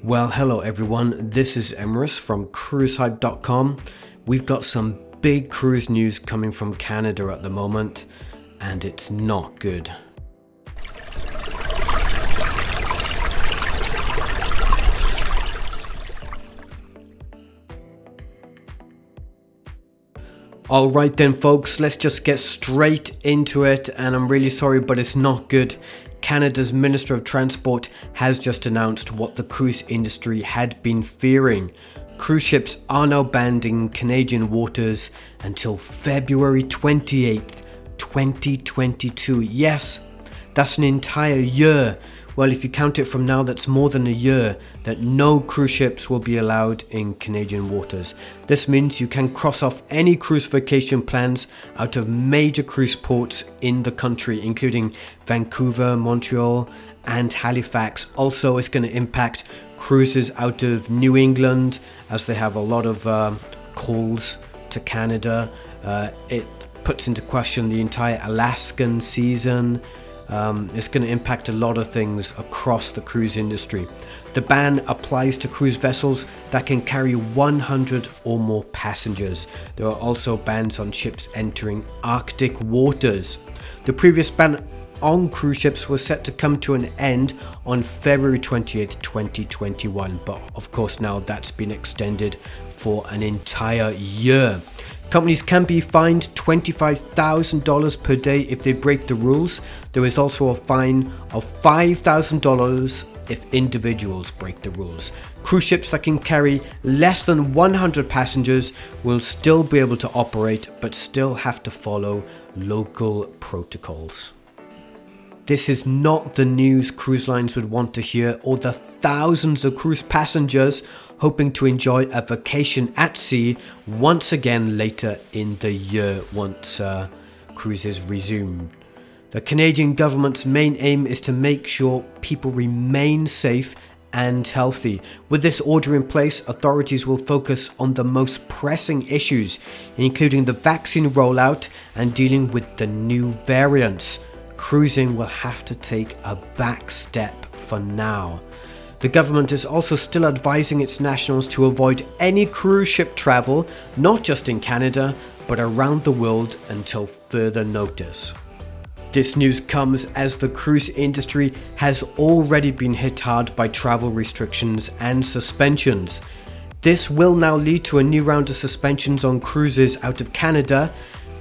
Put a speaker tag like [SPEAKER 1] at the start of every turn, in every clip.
[SPEAKER 1] Well, hello everyone, this is Emrys from cruisehive.com. We've got some big cruise news coming from Canada at the moment, and it's not good. Alright then folks, let's just get straight into it, and I'm really sorry but it's not good. Canada's Minister of Transport has just announced what the cruise industry had been fearing. Cruise ships are now banned in Canadian waters until February 28th, 2022. Yes, that's an entire year. Well, if you count it from now, that's more than a year that no cruise ships will be allowed in Canadian waters. This means you can cross off any cruise vacation plans out of major cruise ports in the country, including Vancouver, Montreal, and Halifax. Also, it's going to impact cruises out of New England, as they have a lot of calls to Canada. It puts into question the entire Alaskan season. It's going to impact a lot of things across the cruise industry. The ban applies to cruise vessels that can carry 100 or more passengers. There are also bans on ships entering Arctic waters. The previous ban on cruise ships was set to come to an end on February 20th, 2021, but of course now that's been extended for an entire year. Companies can be fined $25,000 per day if they break the rules. There is also a fine of $5,000 if individuals break the rules. Cruise ships that can carry less than 100 passengers will still be able to operate, but still have to follow local protocols. This is not the news cruise lines would want to hear, or the thousands of cruise passengers hoping to enjoy a vacation at sea once again later in the year once cruises resume. The Canadian government's main aim is to make sure people remain safe and healthy. With this order in place, authorities will focus on the most pressing issues, including the vaccine rollout and dealing with the new variants. Cruising will have to take a back step for now. The government is also still advising its nationals to avoid any cruise ship travel, not just in Canada, but around the world until further notice. This news comes as the cruise industry has already been hit hard by travel restrictions and suspensions. This will now lead to a new round of suspensions on cruises out of Canada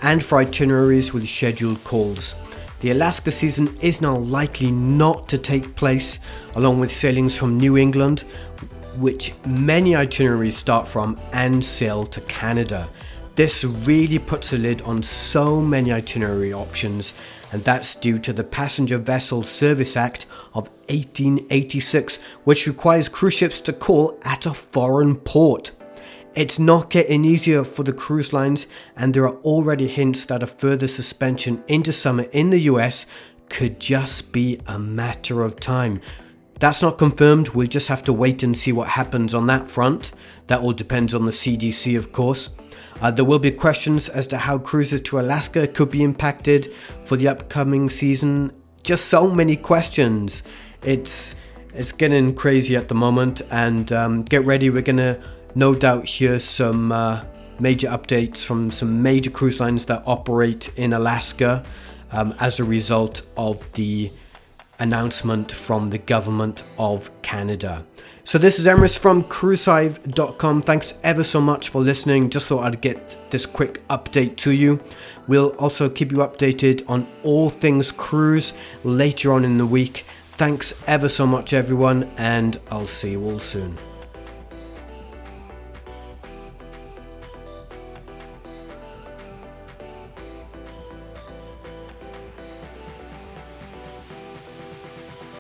[SPEAKER 1] and for itineraries with scheduled calls. The Alaska season is now likely not to take place, along with sailings from New England, which many itineraries start from, and sail to Canada. This really puts a lid on so many itinerary options, and that's due to the Passenger Vessel Service Act of 1886, which requires cruise ships to call at a foreign port. It's not getting easier for the cruise lines, and there are already hints that a further suspension into summer in the US could just be a matter of time. That's not confirmed, we'll just have to wait and see what happens on that front. That all depends on the CDC, of course. There will be questions as to how cruises to Alaska could be impacted for the upcoming season. Just so many questions. It's getting crazy at the moment, and get ready, we're gonna no doubt hear some major updates from some major cruise lines that operate in Alaska as a result of the announcement from the government of Canada. So this is Emrys from cruisehive.com. Thanks ever so much for listening. Just thought I'd get this quick update to you. We'll also keep you updated on all things cruise later on in the week. Thanks ever so much everyone, and I'll see you all soon.